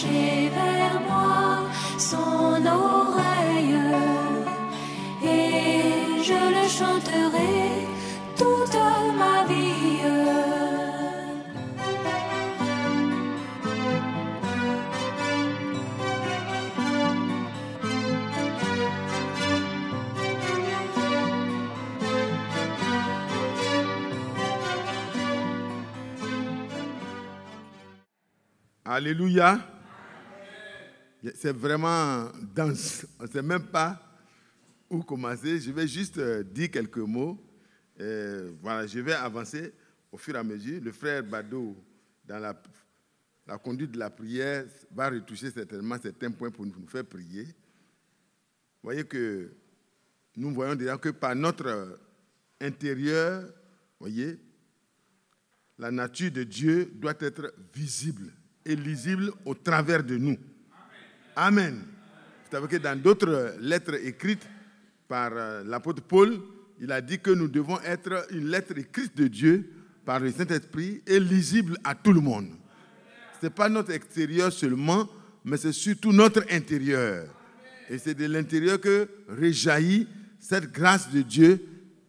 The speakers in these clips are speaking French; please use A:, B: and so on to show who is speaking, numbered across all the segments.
A: pencher vers moi son oreille, et je le chanterai toute ma vie.
B: Alléluia. C'est vraiment dense. On ne sait même pas où commencer. Je vais juste dire quelques mots. Voilà, je vais avancer au fur et à mesure. Le frère Bado, dans la conduite de la prière, va retoucher certainement certains points pour nous faire prier. Vous voyez que nous voyons déjà que par notre intérieur, voyez, la nature de Dieu doit être visible et lisible au travers de nous. Amen. Vous savez que dans d'autres lettres écrites par l'apôtre Paul, il a dit que nous devons être une lettre écrite de Dieu par le Saint-Esprit et lisible à tout le monde. Ce n'est pas notre extérieur seulement, mais c'est surtout notre intérieur. Et c'est de l'intérieur que réjaillit cette grâce de Dieu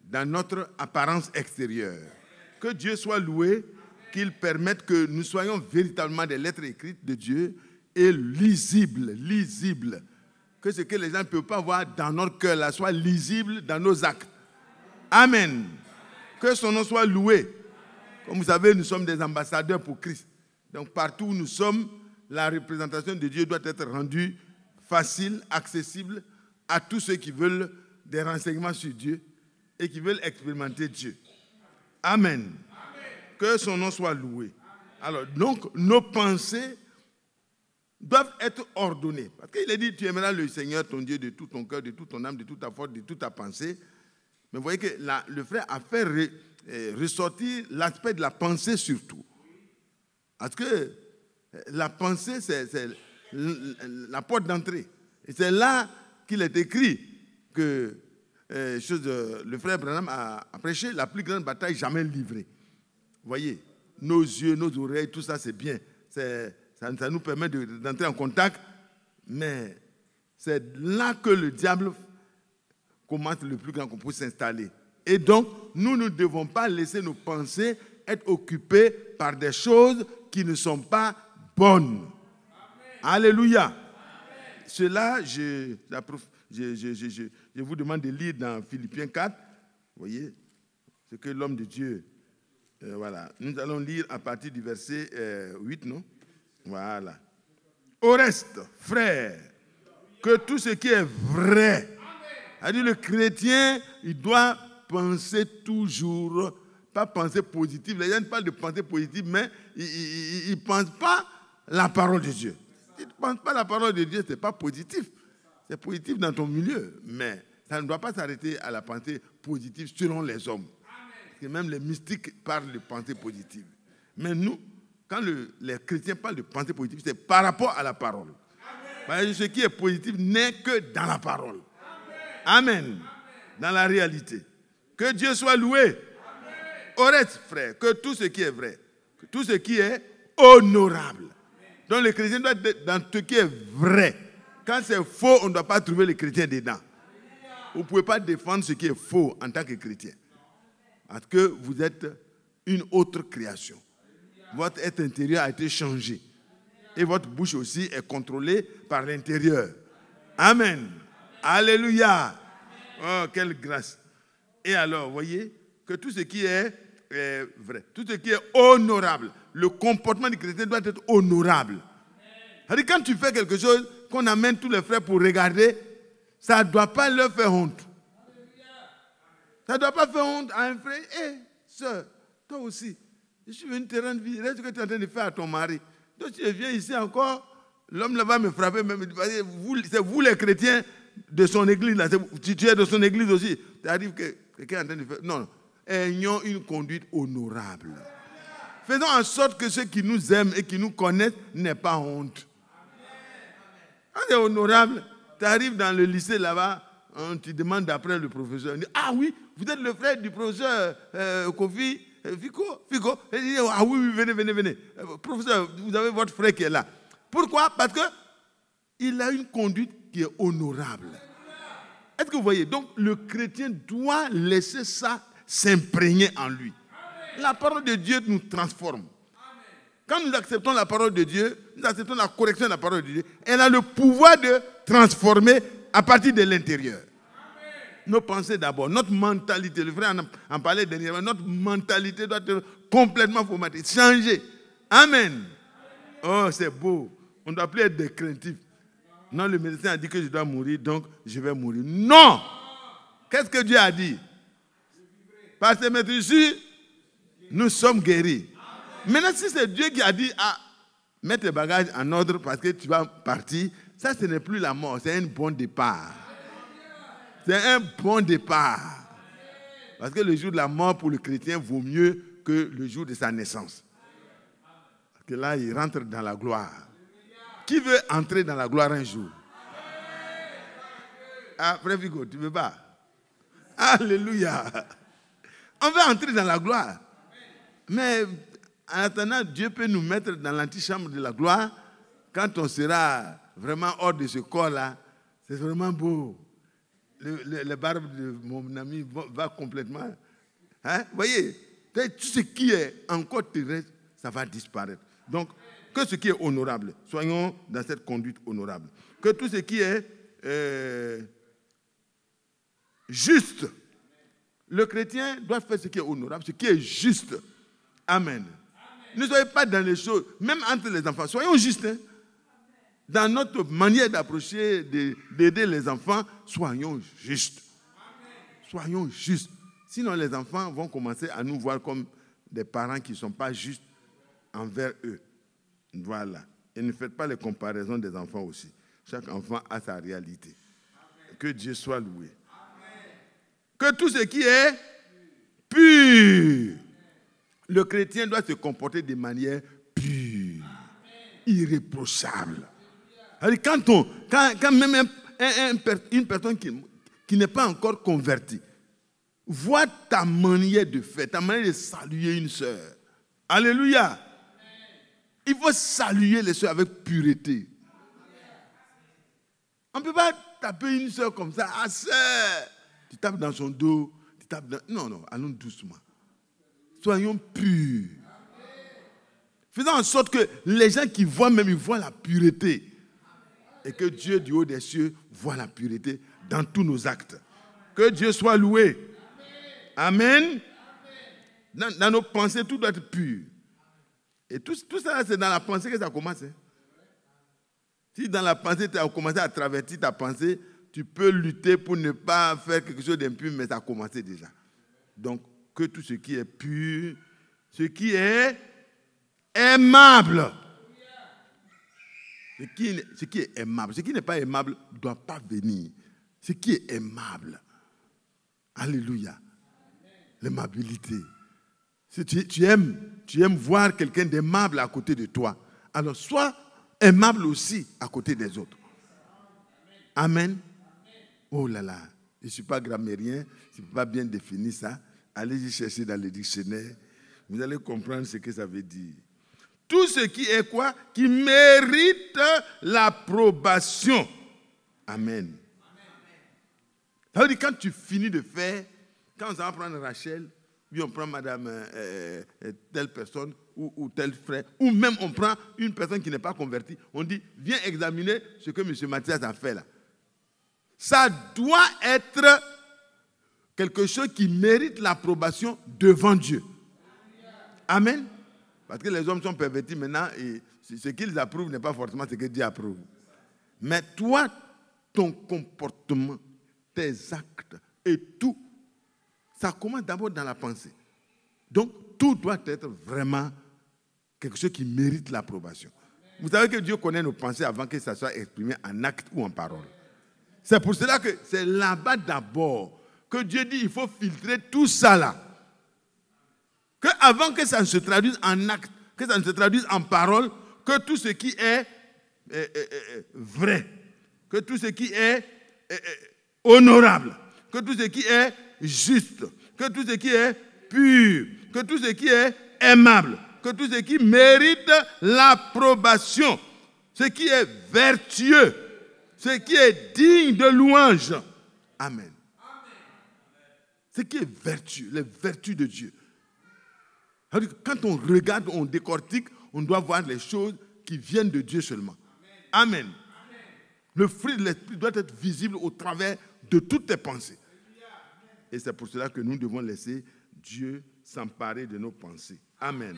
B: dans notre apparence extérieure. Que Dieu soit loué, qu'il permette que nous soyons véritablement des lettres écrites de Dieu et lisibles. Que ce que les gens ne peuvent pas voir dans notre cœur là soit lisible dans nos actes. Amen. Que son nom soit loué. Comme vous savez, nous sommes des ambassadeurs pour Christ. Donc partout où nous sommes, la représentation de Dieu doit être rendue facile, accessible à tous ceux qui veulent des renseignements sur Dieu et qui veulent expérimenter Dieu. Amen. Que son nom soit loué. Alors, donc, nos pensées doivent être ordonnées. Parce qu'il a dit, tu aimeras le Seigneur, ton Dieu, de tout ton cœur, de toute ton âme, de toute ta force, de toute ta pensée. Mais vous voyez que le frère a fait ressortir l'aspect de la pensée surtout. Parce que la pensée, c'est la porte d'entrée. Et c'est là qu'il est écrit que le frère Branham a prêché la plus grande bataille jamais livrée. Vous voyez, nos yeux, nos oreilles, tout ça, c'est bien. Ça nous permet d'entrer en contact. Mais c'est là que le diable commence le plus grand qu'on peut s'installer. Et donc, nous ne devons pas laisser nos pensées être occupées par des choses qui ne sont pas bonnes. Amen. Alléluia. Amen. Cela, je vous demande de lire dans Philippiens 4. Vous voyez, ce que l'homme de Dieu... voilà, nous allons lire à partir du verset 8, non? Voilà. Au reste, frères, que tout ce qui est vrai, c'est-à-dire le chrétien, il doit penser toujours, pas penser positif. Les gens parlent de pensée positive, mais ils ne pensent pas la parole de Dieu. Ils ne pensent pas la parole de Dieu, ce n'est pas positif. C'est positif dans ton milieu, mais ça ne doit pas s'arrêter à la pensée positive selon les hommes. Et même les mystiques parlent de pensée positive. Mais nous, quand les chrétiens parlent de pensée positive, c'est par rapport à la parole. Parce que ce qui est positif n'est que dans la parole. Amen. Amen. Dans la réalité. Que Dieu soit loué. Amen. Au reste, frère, que tout ce qui est vrai, que tout ce qui est honorable. Donc le chrétien doit être dans ce qui est vrai. Quand c'est faux, on ne doit pas trouver le chrétien dedans. Vous ne pouvez pas défendre ce qui est faux en tant que chrétien. Parce que vous êtes une autre création. Votre être intérieur a été changé. Et votre bouche aussi est contrôlée par l'intérieur. Amen. Alléluia. Oh, quelle grâce. Et alors, voyez, que tout ce qui est vrai, tout ce qui est honorable, le comportement du chrétien doit être honorable. C'est-à-dire, quand tu fais quelque chose, qu'on amène tous les frères pour regarder, ça ne doit pas leur faire honte. Ça ne doit pas faire honte à un frère. Hé, soeur, toi aussi, je suis venu te rendre visite. Regarde ce que tu es en train de faire à ton mari. Donc tu viens ici encore, l'homme là va me frapper, même, c'est vous les chrétiens de son église, là, tu es de son église aussi. Ça arrive que quelqu'un est en train de faire... Non, ayons une conduite honorable. Faisons en sorte que ceux qui nous aiment et qui nous connaissent n'aient pas honte. Quand c'est honorable, tu arrives dans le lycée là-bas, tu demandes d'après le professeur. On dit, ah oui, vous êtes le frère du professeur Fico. Il dit, ah oui, venez. Professeur, vous avez votre frère qui est là. Pourquoi? Parce qu'il a une conduite qui est honorable. Est-ce que vous voyez? Donc, le chrétien doit laisser ça s'imprégner en lui. La parole de Dieu nous transforme. Quand nous acceptons la parole de Dieu, nous acceptons la correction de la parole de Dieu, elle a le pouvoir de transformer à partir de l'intérieur. Nos pensées d'abord, notre mentalité, le frère en parlait dernièrement, notre mentalité doit être complètement formatée, changée. Amen. Oh, c'est beau. On ne doit plus être des craintifs. Non, le médecin a dit que je dois mourir, donc je vais mourir. Non! Qu'est-ce que Dieu a dit? Par ses maîtrises, nous sommes guéris. Maintenant, si c'est Dieu qui a dit, mets tes bagages en ordre parce que tu vas partir, ça, ce n'est plus la mort, c'est un bon départ. C'est un bon départ. Parce que le jour de la mort pour le chrétien vaut mieux que le jour de sa naissance. Parce que là, il rentre dans la gloire. Qui veut entrer dans la gloire un jour? Ah, frère Vigo, tu ne veux pas? Alléluia. On veut entrer dans la gloire. Mais en attendant, Dieu peut nous mettre dans l'antichambre de la gloire. Quand on sera vraiment hors de ce corps-là, c'est vraiment beau. Le barbe de mon ami va complètement. Hein? Vous voyez, tout ce qui est encore terrestre, ça va disparaître. Donc, que ce qui est honorable, soyons dans cette conduite honorable. Que tout ce qui est juste, le chrétien doit faire ce qui est honorable, ce qui est juste. Amen. Ne soyez pas dans les choses, même entre les enfants, soyons justes. Hein? Dans notre manière d'approcher, d'aider les enfants, soyons justes. Soyons justes. Sinon, les enfants vont commencer à nous voir comme des parents qui ne sont pas justes envers eux. Voilà. Et ne faites pas les comparaisons des enfants aussi. Chaque enfant a sa réalité. Que Dieu soit loué. Que tout ce qui est pur, le chrétien doit se comporter de manière pure, irréprochable. Quand même une personne qui n'est pas encore convertie voit ta manière de faire, ta manière de saluer une sœur. Alléluia. Il faut saluer les sœurs avec pureté. On ne peut pas taper une sœur comme ça. Ah, sœur, tu tapes dans son dos. Non, allons doucement. Soyons purs. Faisons en sorte que les gens qui voient même, ils voient la pureté. Et que Dieu du haut des cieux voit la pureté dans tous nos actes. Que Dieu soit loué. Amen. Dans nos pensées, tout doit être pur. Et tout ça, c'est dans la pensée que ça commence. Hein. Si dans la pensée, tu as commencé à traverser ta pensée, tu peux lutter pour ne pas faire quelque chose d'impur, mais ça a commencé déjà. Donc, que tout ce qui est pur, ce qui est aimable, ce qui est aimable, ce qui n'est pas aimable ne doit pas venir. Ce qui est aimable. Alléluia. L'aimabilité. Si tu aimes voir quelqu'un d'aimable à côté de toi, alors sois aimable aussi à côté des autres. Amen. Oh là là, je ne suis pas grammairien, je ne peux pas bien définir ça. Allez-y chercher dans le dictionnaire. Vous allez comprendre ce que ça veut dire. Tout ce qui est quoi? Qui mérite l'approbation. Amen. Ça veut dire quand tu finis de faire, quand on va prendre Rachel, puis on prend madame telle personne ou tel frère, ou même on prend une personne qui n'est pas convertie, on dit, viens examiner ce que M. Mathias a fait là. Ça doit être quelque chose qui mérite l'approbation devant Dieu. Amen. Parce que les hommes sont pervertis maintenant et ce qu'ils approuvent n'est pas forcément ce que Dieu approuve. Mais toi, ton comportement, tes actes et tout, ça commence d'abord dans la pensée. Donc, tout doit être vraiment quelque chose qui mérite l'approbation. Vous savez que Dieu connaît nos pensées avant que ça soit exprimé en acte ou en parole. C'est pour cela que c'est là-bas d'abord que Dieu dit qu'il faut filtrer tout ça là. Que avant que ça ne se traduise en acte, que ça ne se traduise en parole, que tout ce qui est vrai, que tout ce qui est honorable, que tout ce qui est juste, que tout ce qui est pur, que tout ce qui est aimable, que tout ce qui mérite l'approbation ce qui est vertueux, ce qui est digne de louange. Amen. Ce qui est vertueux, les vertus de Dieu. Quand on regarde, on décortique, on doit voir les choses qui viennent de Dieu seulement. Amen. Le fruit de l'esprit doit être visible au travers de toutes tes pensées. Et c'est pour cela que nous devons laisser Dieu s'emparer de nos pensées. Amen.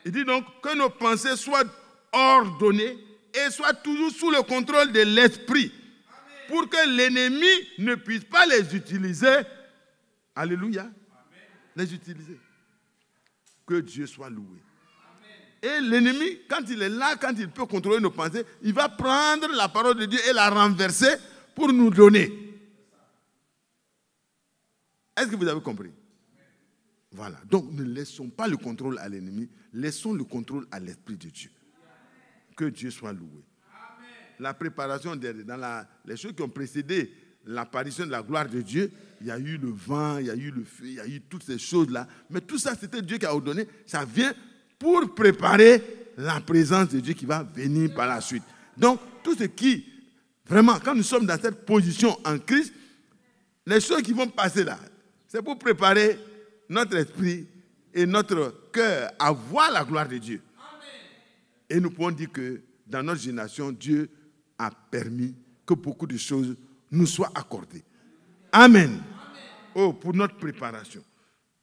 B: Il dit donc que nos pensées soient ordonnées et soient toujours sous le contrôle de l'esprit. Pour que l'ennemi ne puisse pas les utiliser. Alléluia. Les utiliser. Que Dieu soit loué. Et l'ennemi, quand il est là, quand il peut contrôler nos pensées, il va prendre la parole de Dieu et la renverser pour nous donner. Est-ce que vous avez compris? Voilà. Donc ne laissons pas le contrôle à l'ennemi, laissons le contrôle à l'Esprit de Dieu. Que Dieu soit loué. La préparation, dans les choses qui ont précédé l'apparition de la gloire de Dieu, il y a eu le vent, il y a eu le feu, il y a eu toutes ces choses-là. Mais tout ça, c'était Dieu qui a ordonné. Ça vient pour préparer la présence de Dieu qui va venir par la suite. Donc, tout ce qui, vraiment, quand nous sommes dans cette position en Christ, les choses qui vont passer là, c'est pour préparer notre esprit et notre cœur à voir la gloire de Dieu. Et nous pouvons dire que dans notre génération, Dieu a permis que beaucoup de choses nous soient accordées. Amen. Oh, pour notre préparation.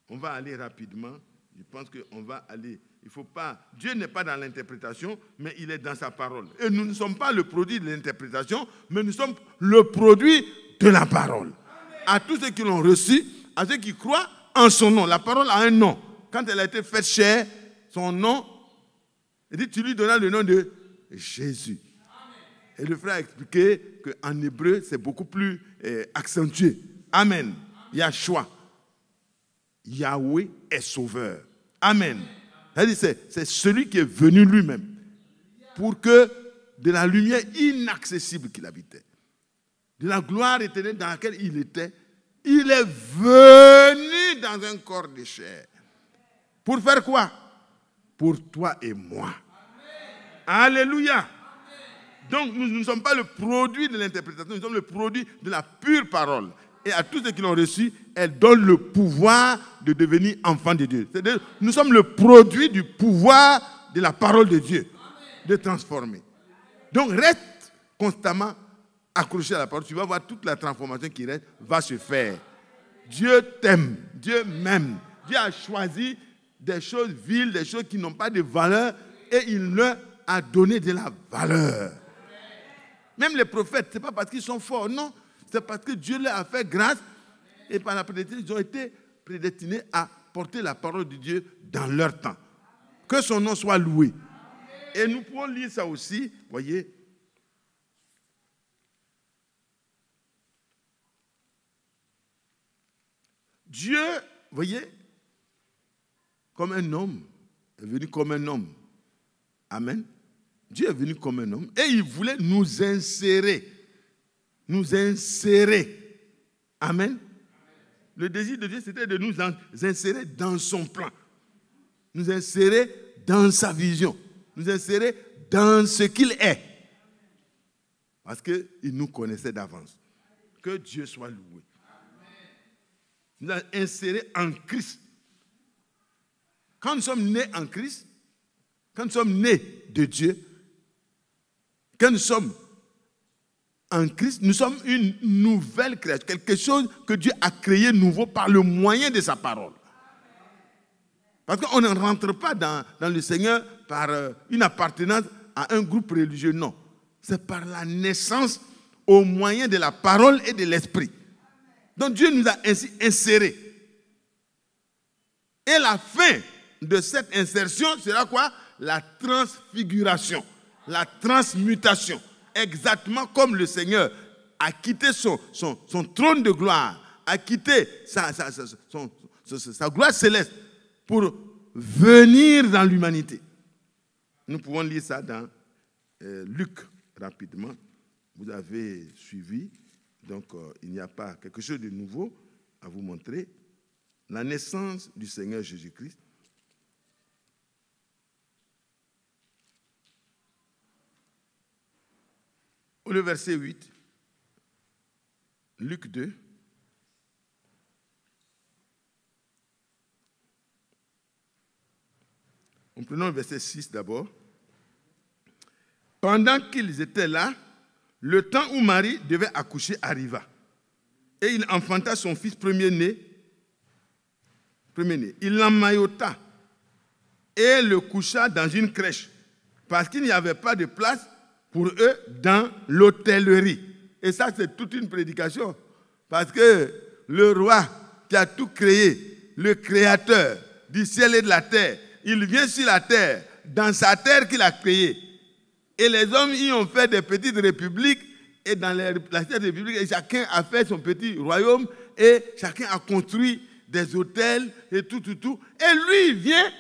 B: On va aller rapidement. Je pense qu'on va aller. Il faut pas. Dieu n'est pas dans l'interprétation, mais il est dans sa parole. Et nous ne sommes pas le produit de l'interprétation, mais nous sommes le produit de la parole. À tous ceux qui l'ont reçu, à ceux qui croient en son nom. La parole a un nom. Quand elle a été faite chair, son nom, il dit, tu lui donnas le nom de Jésus. Et le frère a expliqué qu'en hébreu, c'est beaucoup plus accentué. Amen. Yahshua. Yahweh est sauveur. Amen. C'est celui qui est venu lui-même pour que de la lumière inaccessible qu'il habitait, de la gloire éternelle dans laquelle il était, il est venu dans un corps de chair. Pour faire quoi? Pour toi et moi. Alléluia. Donc nous ne sommes pas le produit de l'interprétation, nous sommes le produit de la pure parole. Et à tous ceux qui l'ont reçu, elle donne le pouvoir de devenir enfants de Dieu. C'est-à-dire, nous sommes le produit du pouvoir de la parole de Dieu, de transformer. Donc reste constamment accroché à la parole. Tu vas voir toute la transformation qui reste va se faire. Dieu t'aime, Dieu m'aime. Dieu a choisi des choses viles, des choses qui n'ont pas de valeur, et il leur a donné de la valeur. Même les prophètes, ce n'est pas parce qu'ils sont forts, non. C'est parce que Dieu leur a fait grâce et par la prédestination, ils ont été prédestinés à porter la parole de Dieu dans leur temps. Que son nom soit loué. Et nous pouvons lire ça aussi, voyez. Dieu, voyez, comme un homme, est venu comme un homme. Amen. Dieu est venu comme un homme et il voulait nous insérer. Nous insérer. Amen. Le désir de Dieu, c'était de nous insérer dans son plan. Nous insérer dans sa vision. Nous insérer dans ce qu'il est. Parce qu'il nous connaissait d'avance. Que Dieu soit loué. Nous a insérés en Christ. Quand nous sommes nés en Christ, quand nous sommes nés de Dieu, quand nous sommes en Christ, nous sommes une nouvelle créature, quelque chose que Dieu a créé nouveau par le moyen de sa parole. Parce qu'on ne rentre pas dans le Seigneur par une appartenance à un groupe religieux, non. C'est par la naissance au moyen de la parole et de l'esprit. Donc Dieu nous a ainsi insérés. Et la fin de cette insertion sera quoi? La transfiguration, la transmutation. Exactement comme le Seigneur a quitté son trône de gloire, a quitté sa gloire céleste pour venir dans l'humanité. Nous pouvons lire ça dans Luc rapidement. Vous avez suivi. Donc, il n'y a pas quelque chose de nouveau à vous montrer. La naissance du Seigneur Jésus-Christ. le verset 8. Luc 2. Prenons le verset 6 d'abord. Pendant qu'ils étaient là, le temps où Marie devait accoucher arriva. Et il enfanta son fils premier-né. Il l'emmaillota et le coucha dans une crèche, parce qu'il n'y avait pas de place pour eux dans l'hôtellerie. Et ça, c'est toute une prédication. Parce que le roi qui a tout créé, le créateur du ciel et de la terre, il vient sur la terre, dans sa terre qu'il a créée. Et les hommes y ont fait des petites républiques, et dans la petite république, et chacun a fait son petit royaume, et chacun a construit des hôtels, et tout. Et lui, il vient,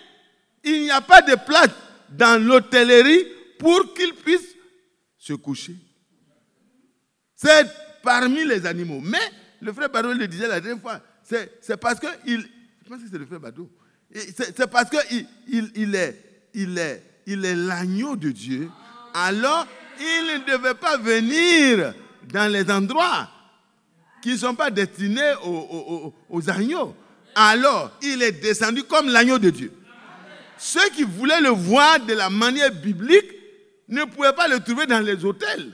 B: il n'y a pas de place dans l'hôtellerie pour qu'il puisse se coucher. C'est parmi les animaux. Mais le frère Bado le disait la dernière fois, c'est parce que je pense que c'est le frère Bado. C'est parce qu'il est l'agneau de Dieu. Alors, il ne devait pas venir dans les endroits qui ne sont pas destinés aux agneaux. Alors, il est descendu comme l'agneau de Dieu. Ceux qui voulaient le voir de la manière biblique ne pouvaient pas le trouver dans les hôtels.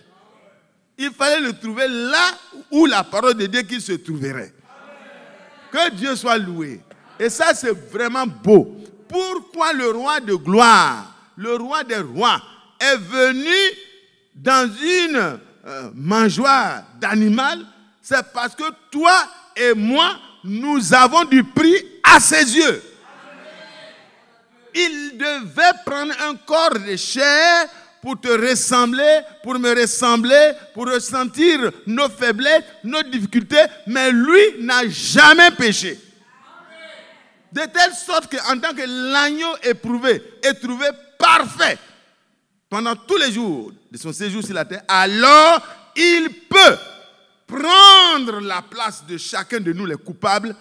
B: Il fallait le trouver là où la parole de Dieu qu'il se trouverait. Que Dieu soit loué. Et ça, c'est vraiment beau. Pourquoi le roi de gloire, le roi des rois, est venu dans une mangeoire d'animal? C'est parce que toi et moi, nous avons du prix à ses yeux. Il devait prendre un corps de chair pour te ressembler, pour me ressembler, pour ressentir nos faiblesses, nos difficultés, mais lui n'a jamais péché. De telle sorte qu'en tant que l'agneau éprouvé est trouvé parfait pendant tous les jours de son séjour sur la terre, alors il peut prendre la place de chacun de nous les coupables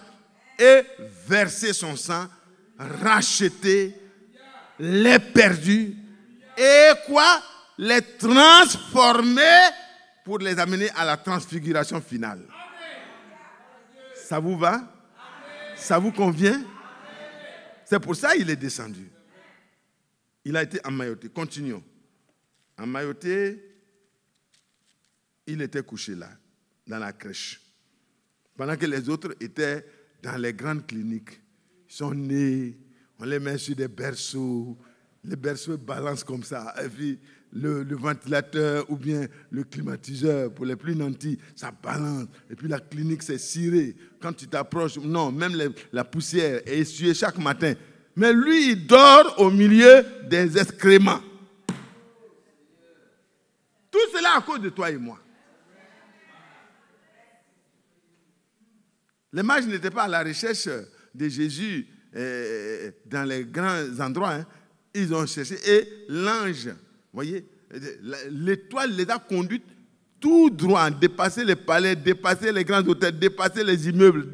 B: et verser son sang, racheter les perdus et quoi? Les transformer pour les amener à la transfiguration finale. Ça vous va? Ça vous convient? C'est pour ça qu'il est descendu. Il a été emmailloté. Continuons. Emmailloté, il était couché là, dans la crèche. Pendant que les autres étaient dans les grandes cliniques. Ils sont nés, on les met sur des berceaux. Les berceaux balancent comme ça. Et puis le ventilateur ou bien le climatiseur, pour les plus nantis, ça balance. Et puis la clinique, c'est ciré. Quand tu t'approches, non, même la poussière est essuyée chaque matin. Mais lui, il dort au milieu des excréments. Tout cela à cause de toi et moi. Les mages n'étaient pas à la recherche de Jésus dans les grands endroits. Hein. Ils ont cherché. Et l'ange, vous voyez, l'étoile les a conduites tout droit, dépasser les palais, dépasser les grands hôtels, dépasser les immeubles,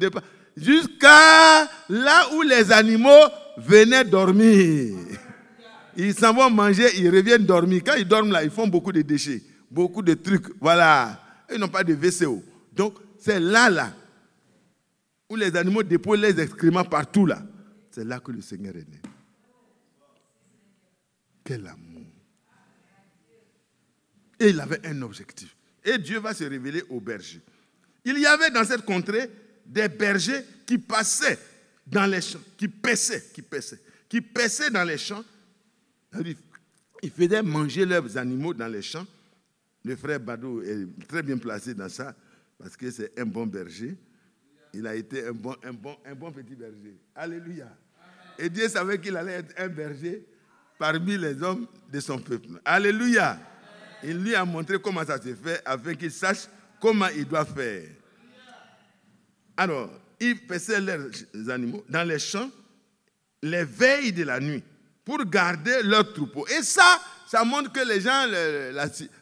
B: jusqu'à là où les animaux venaient dormir. Ils s'en vont manger, ils reviennent dormir. Quand ils dorment là, ils font beaucoup de déchets, beaucoup de trucs. Voilà. Ils n'ont pas de WC. Donc, c'est là, où les animaux déposent les excréments partout là. C'est là que le Seigneur est né. Quel amour. Et il avait un objectif. Et Dieu va se révéler aux bergers. Il y avait dans cette contrée des bergers qui passaient dans les champs, qui paissaient dans les champs. Ils faisaient manger leurs animaux dans les champs. Le frère Bado est très bien placé dans ça, parce que c'est un bon berger. Il a été un bon petit berger. Alléluia. Amen. Et Dieu savait qu'il allait être un berger parmi les hommes de son peuple. Alléluia. Amen. Il lui a montré comment ça se fait, afin qu'il sache comment il doit faire. Alors, ils paissaient leurs animaux dans les champs, les veilles de la nuit, pour garder leurs troupeaux. Et ça montre que les gens,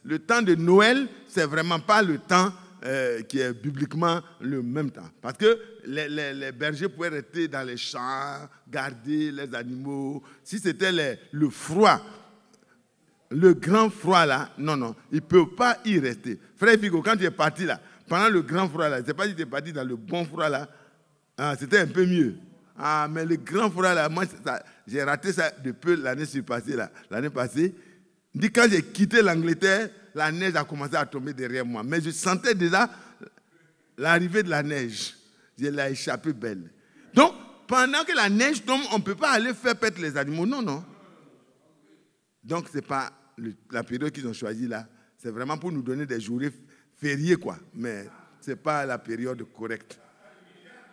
B: le temps de Noël, c'est vraiment pas le temps qui est bibliquement le même temps. Parce que les bergers pouvaient rester dans les champs, garder les animaux. Si c'était le froid, le grand froid là, non, il ne peut pas y rester. Frère Figo, quand tu es parti là, pendant le grand froid là, je ne sais pas si tu es parti dans le bon froid là, c'était un peu mieux. Mais le grand froid là, moi, j'ai raté ça depuis l'année passée là. L'année passée, quand j'ai quitté l'Angleterre, la neige a commencé à tomber derrière moi. Mais je sentais déjà l'arrivée de la neige. Je l'ai échappé belle. Donc, pendant que la neige tombe, on ne peut pas aller faire paître les animaux. Non. Donc, ce n'est pas la période qu'ils ont choisie là. C'est vraiment pour nous donner des journées fériées, quoi. Mais ce n'est pas la période correcte.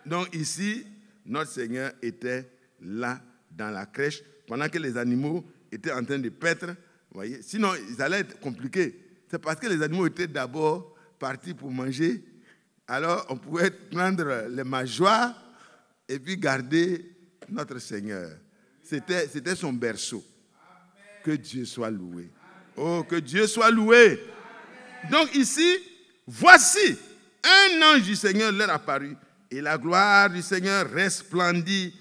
B: Donc, ici, notre Seigneur était là, dans la crèche, pendant que les animaux étaient en train de paître. Voyez. Sinon, ça allait être compliqué. C'est parce que les animaux étaient d'abord partis pour manger. Alors, on pouvait prendre les mâchoires et puis garder notre Seigneur. C'était son berceau. Que Dieu soit loué. Oh, que Dieu soit loué. Donc ici, voici, un ange du Seigneur leur apparut et la gloire du Seigneur resplendit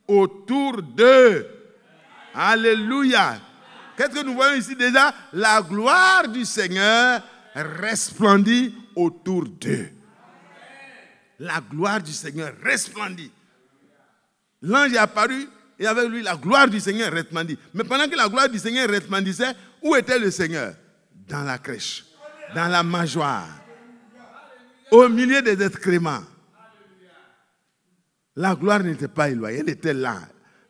B: autour d'eux. Alléluia. Qu'est-ce que nous voyons ici déjà? La gloire du Seigneur resplendit autour d'eux. La gloire du Seigneur resplendit. L'ange est apparu et avec lui, la gloire du Seigneur resplendit. Mais pendant que la gloire du Seigneur resplendissait, où était le Seigneur? Dans la crèche, dans la mangeoire, au milieu des excréments. La gloire n'était pas éloignée, elle était là.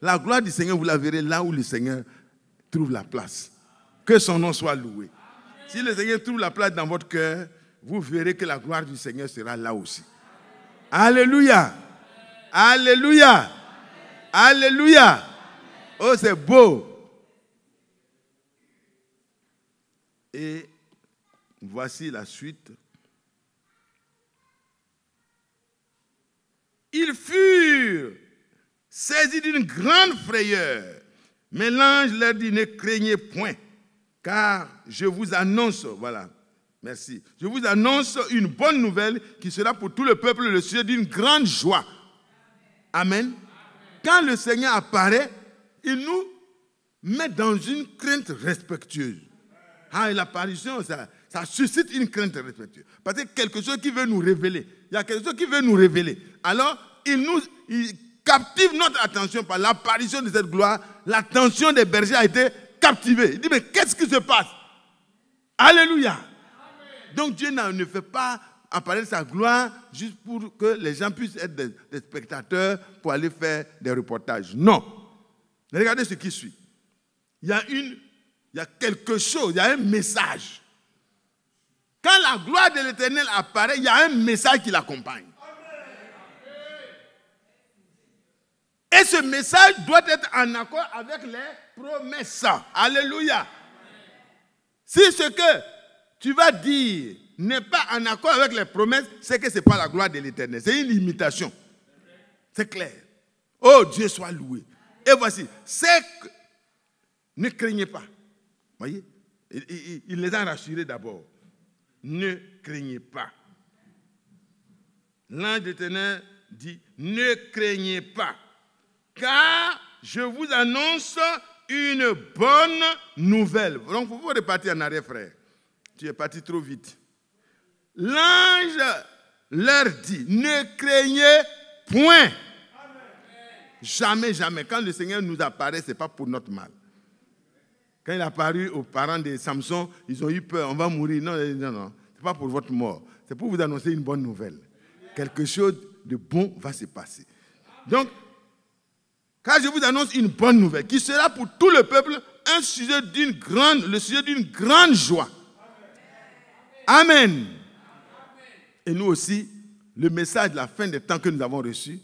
B: La gloire du Seigneur, vous la verrez là où le Seigneur trouve la place. Que son nom soit loué. Si le Seigneur trouve la place dans votre cœur, vous verrez que la gloire du Seigneur sera là aussi. Alléluia. Alléluia. Alléluia. Oh, c'est beau. Et voici la suite. Ils furent saisis d'une grande frayeur. Mais l'ange leur dit, ne craignez point, car je vous annonce, voilà, merci, je vous annonce une bonne nouvelle qui sera pour tout le peuple le sujet d'une grande joie. Amen. Quand le Seigneur apparaît, il nous met dans une crainte respectueuse. Et l'apparition, ça suscite une crainte respectueuse. Parce que quelque chose qui veut nous révéler. Il y a quelque chose qui veut nous révéler. Alors, il captive notre attention par l'apparition de cette gloire. L'attention des bergers a été captivée. Il dit, mais qu'est-ce qui se passe? Alléluia. Amen. Donc Dieu ne fait pas apparaître sa gloire juste pour que les gens puissent être des spectateurs pour aller faire des reportages. Non. Regardez ce qui suit. Il y a quelque chose, il y a un message. Quand la gloire de l'Éternel apparaît, il y a un message qui l'accompagne. Et ce message doit être en accord avec les promesses. Alléluia. Si ce que tu vas dire n'est pas en accord avec les promesses, c'est que ce n'est pas la gloire de l'Éternel. C'est une imitation. C'est clair. Oh, Dieu soit loué. Et voici, c'est que ne craignez pas. Voyez, il les a rassurés d'abord. Ne craignez pas. L'ange de l'Éternel dit, ne craignez pas. Car je vous annonce une bonne nouvelle. Donc, vous pouvez repartir en arrière, frère. Tu es parti trop vite. L'ange leur dit, ne craignez point. Jamais, jamais. Quand le Seigneur nous apparaît, ce n'est pas pour notre mal. Quand il est apparu aux parents de Samson, ils ont eu peur, on va mourir. Non, non, non. Ce n'est pas pour votre mort. C'est pour vous annoncer une bonne nouvelle. Quelque chose de bon va se passer. Donc, car je vous annonce une bonne nouvelle qui sera pour tout le peuple le sujet d'une grande joie. Amen. Et nous aussi, le message de la fin des temps que nous avons reçu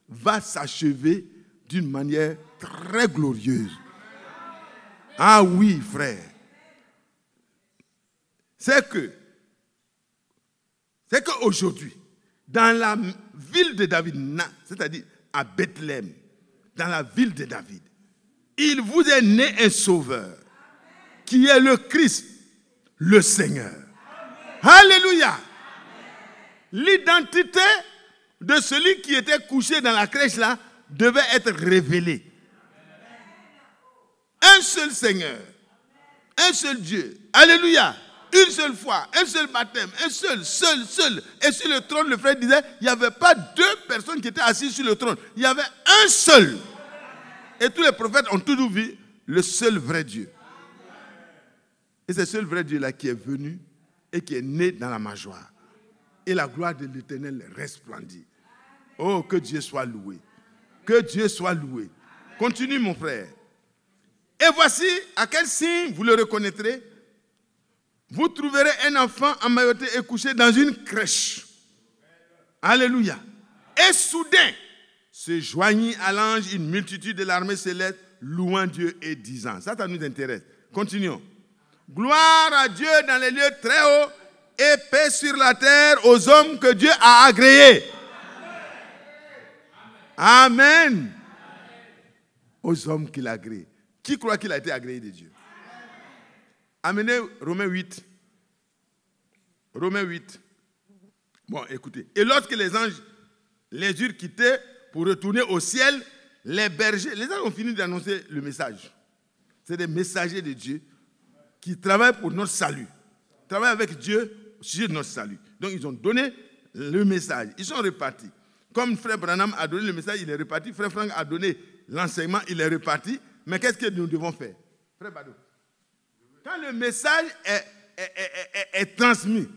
B: va s'achever d'une manière très glorieuse. Ah oui, frère. C'est qu'aujourd'hui, dans la ville de David, c'est-à-dire à Bethléem, dans la ville de David, il vous est né un sauveur qui est le Christ, le Seigneur. Alléluia. L'identité de celui qui était couché dans la crèche là devait être révélée. Un seul Seigneur, un seul Dieu. Alléluia. Une seule foi, un seul baptême, un seul. Et sur le trône, le frère disait, il n'y avait pas deux personnes qui étaient assises sur le trône. Il y avait un seul. Et tous les prophètes ont toujours vu le seul vrai Dieu. Et c'est ce seul vrai Dieu-là qui est venu et qui est né dans la mangeoire. Et la gloire de l'Éternel resplendit. Oh, que Dieu soit loué. Que Dieu soit loué. Continue, mon frère. Et voici à quel signe vous le reconnaîtrez. Vous trouverez un enfant emmailloté et couché dans une crèche. Alléluia. Et soudain, se joignit à l'ange une multitude de l'armée céleste, louant Dieu et disant. Ça nous intéresse. Continuons. Gloire à Dieu dans les lieux très hauts et paix sur la terre aux hommes que Dieu a agréés. Amen. Aux hommes qu'il a agréés. Qui croit qu'il a été agréé de Dieu? Amenez Romains 8. Romains 8. Bon, écoutez. Et lorsque les anges les eurent quittés pour retourner au ciel, les bergers, les anges ont fini d'annoncer le message. C'est des messagers de Dieu qui travaillent pour notre salut. Travaillent avec Dieu sur notre salut. Donc ils ont donné le message. Ils sont repartis. Comme Frère Branham a donné le message, il est reparti. Frère Franck a donné l'enseignement, il est reparti. Mais qu'est-ce que nous devons faire? Frère Bado. Quand le message est transmis,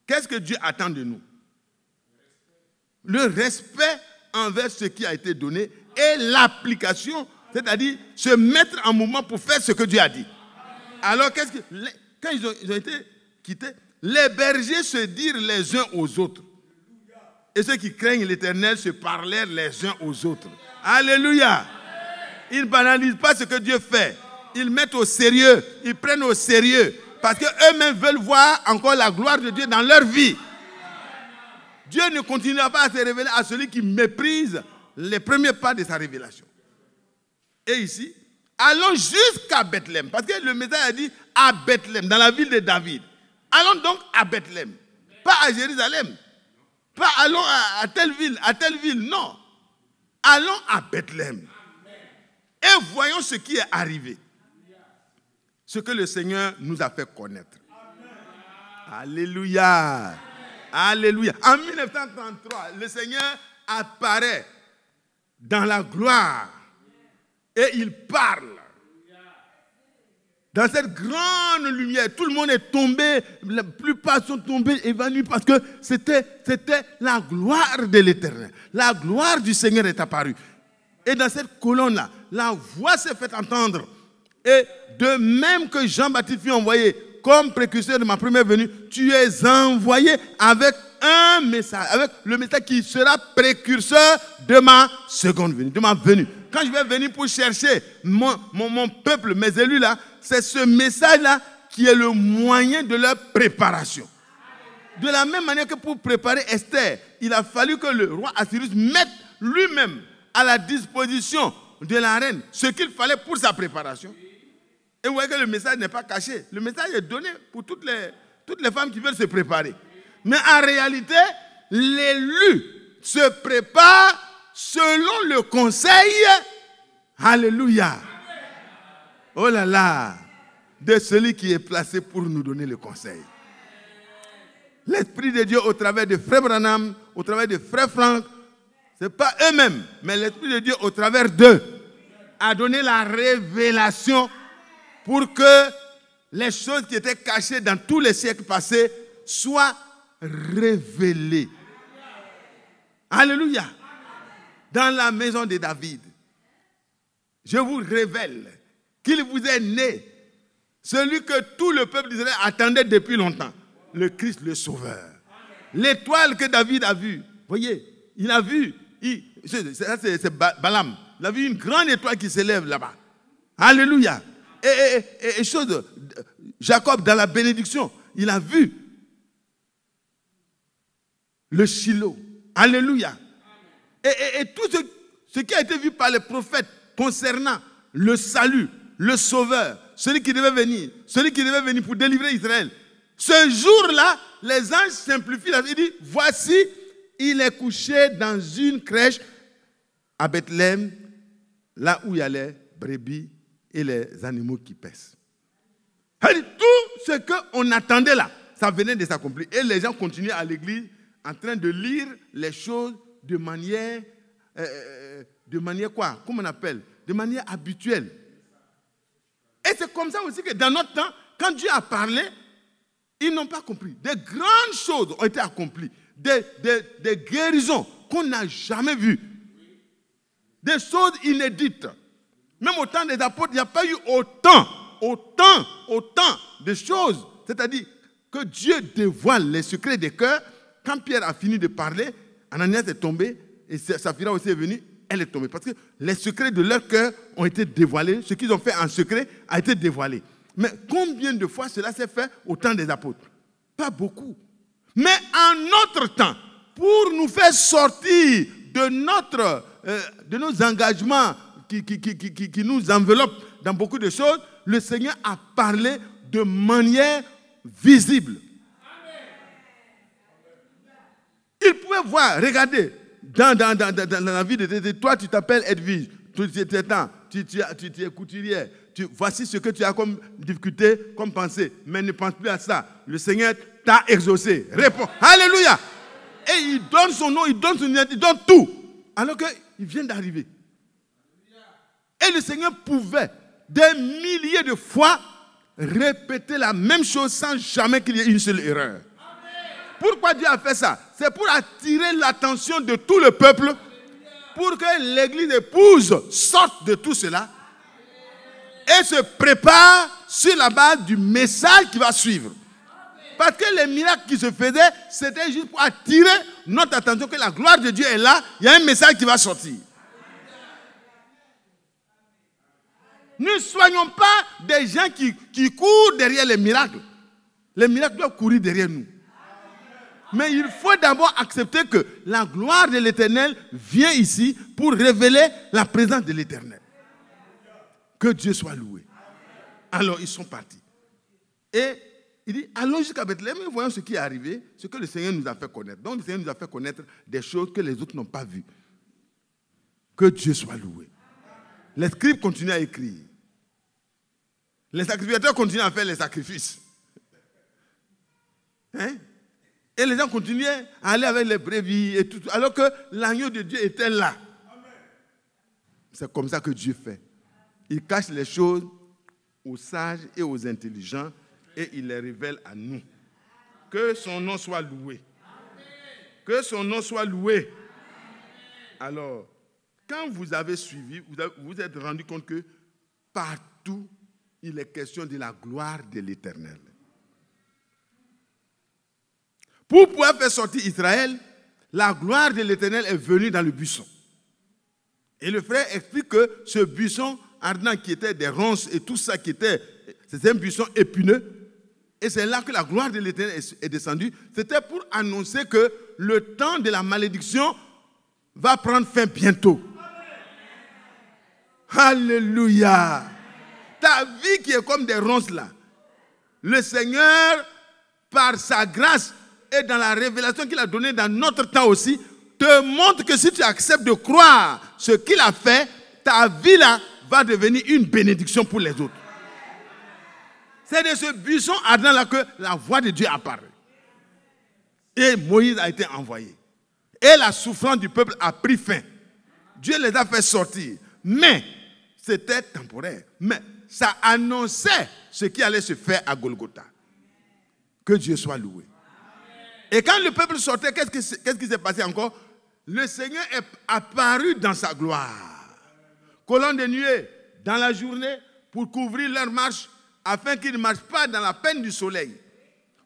B: qu'est-ce que Dieu attend de nous? Le respect envers ce qui a été donné et l'application, c'est-à-dire se mettre en mouvement pour faire ce que Dieu a dit. Alors, quand ils ont été quittés, les bergers se dirent les uns aux autres. Et ceux qui craignent l'Éternel se parlèrent les uns aux autres. Alléluia! Ils ne banalisent pas ce que Dieu fait. Ils mettent au sérieux, ils prennent au sérieux. Parce qu'eux-mêmes veulent voir encore la gloire de Dieu dans leur vie. Dieu ne continuera pas à se révéler à celui qui méprise les premiers pas de sa révélation. Et ici, allons jusqu'à Bethléem. Parce que le message a dit à Bethléem, dans la ville de David. Allons donc à Bethléem. Pas à Jérusalem. Pas allons à telle ville, non. Allons à Bethléem. Et voyons ce qui est arrivé. Ce que le Seigneur nous a fait connaître. Alléluia. Alléluia. En 1933, le Seigneur apparaît dans la gloire et il parle. Dans cette grande lumière, tout le monde est tombé, la plupart sont tombés, évanouis parce que c'était la gloire de l'Éternel. La gloire du Seigneur est apparue. Et dans cette colonne-là, la voix s'est faite entendre. Et de même que Jean-Baptiste fut envoyé comme précurseur de ma première venue, tu es envoyé avec un message, avec le message qui sera précurseur de ma seconde venue, de ma venue. Quand je vais venir pour chercher mon peuple, mes élus là, c'est ce message-là qui est le moyen de leur préparation. De la même manière que pour préparer Esther, il a fallu que le roi Assyrus mette lui-même à la disposition de la reine ce qu'il fallait pour sa préparation. Et vous voyez que le message n'est pas caché. Le message est donné pour toutes les femmes qui veulent se préparer. Mais en réalité, l'élu se prépare selon le conseil, alléluia, oh là là, de celui qui est placé pour nous donner le conseil. L'Esprit de Dieu au travers de Frère Branham, au travers de Frère Franck, ce n'est pas eux-mêmes, mais l'Esprit de Dieu au travers d'eux a donné la révélation pour que les choses qui étaient cachées dans tous les siècles passés soient révélées. Alléluia. Dans la maison de David, je vous révèle qu'il vous est né celui que tout le peuple d'Israël attendait depuis longtemps, le Christ, le Sauveur. L'étoile que David a vue, voyez, il a vu, c'est Balaam, il a vu une grande étoile qui s'élève là-bas. Alléluia. Et chose, Jacob, dans la bénédiction, il a vu le Shiloh. Alléluia. Et tout ce qui a été vu par les prophètes concernant le salut, le Sauveur, celui qui devait venir pour délivrer Israël. Ce jour-là, les anges simplifient la vie. Ils disent, voici, il est couché dans une crèche à Bethléem, là où il y a les brebis et les animaux qui paissent. Tout ce qu'on attendait là, ça venait de s'accomplir. Et les gens continuaient à l'église en train de lire les choses de manière quoi? Comment on appelle? De manière habituelle. Et c'est comme ça aussi que dans notre temps, quand Dieu a parlé, ils n'ont pas compris. Des grandes choses ont été accomplies. Des guérisons qu'on n'a jamais vues. Des choses inédites. Même au temps des apôtres, il n'y a pas eu autant de choses. C'est-à-dire que Dieu dévoile les secrets des cœurs. Quand Pierre a fini de parler, Ananias est tombé et Saphira aussi est venue, elle est tombée. Parce que les secrets de leur cœur ont été dévoilés. Ce qu'ils ont fait en secret a été dévoilé. Mais combien de fois cela s'est fait au temps des apôtres? Pas beaucoup. Mais en notre temps, pour nous faire sortir de nos engagements qui nous enveloppent dans beaucoup de choses, le Seigneur a parlé de manière visible. Il pouvait voir, regardez, dans la vie de toi, tu t'appelles Edwige, tu es couturière, voici ce que tu as comme difficulté, comme pensée, mais ne pense plus à ça. Le Seigneur t'a exaucé. Réponds. Alléluia. Et il donne son nom, il donne son identité, il donne tout. Alors qu'il vient d'arriver. Et le Seigneur pouvait des milliers de fois répéter la même chose sans jamais qu'il y ait une seule erreur. Pourquoi Dieu a fait ça? C'est pour attirer l'attention de tout le peuple, pour que l'église épouse sorte de tout cela et se prépare sur la base du message qui va suivre. Parce que les miracles qui se faisaient, c'était juste pour attirer notre attention que la gloire de Dieu est là, il y a un message qui va sortir. Ne soyons pas des gens qui courent derrière les miracles. Les miracles doivent courir derrière nous. Mais il faut d'abord accepter que la gloire de l'Éternel vient ici pour révéler la présence de l'Éternel. Que Dieu soit loué. Alors ils sont partis. Et il dit, allons jusqu'à Bethléem et voyons ce qui est arrivé, ce que le Seigneur nous a fait connaître. Donc le Seigneur nous a fait connaître des choses que les autres n'ont pas vues. Que Dieu soit loué. Les scribes continuent à écrire. Les sacrificateurs continuent à faire les sacrifices. Et les gens continuaient à aller avec les brebis et tout, alors que l'agneau de Dieu était là. C'est comme ça que Dieu fait. Il cache les choses aux sages et aux intelligents et il les révèle à nous. Que son nom soit loué. Que son nom soit loué. Alors, quand vous avez suivi, vous vous êtes rendu compte que partout, il est question de la gloire de l'Éternel. Pour pouvoir faire sortir Israël, la gloire de l'Éternel est venue dans le buisson. Et le frère explique que ce buisson ardent qui était des ronces et tout ça c'était un buisson épineux. Et c'est là que la gloire de l'Éternel est descendue. C'était pour annoncer que le temps de la malédiction va prendre fin bientôt. Alléluia. Ta vie qui est comme des ronces là, le Seigneur, par sa grâce et dans la révélation qu'il a donnée dans notre temps aussi, te montre que si tu acceptes de croire ce qu'il a fait, ta vie là va devenir une bénédiction pour les autres. C'est de ce buisson ardent là que la voix de Dieu apparaît. Et Moïse a été envoyé. Et la souffrance du peuple a pris fin. Dieu les a fait sortir. Mais c'était temporaire. Mais ça annonçait ce qui allait se faire à Golgotha. Que Dieu soit loué. Et quand le peuple sortait, qu'est-ce qui s'est passé encore? Le Seigneur est apparu dans sa gloire. Colonne de nuée dans la journée pour couvrir leur marche afin qu'ils ne marchent pas dans la peine du soleil.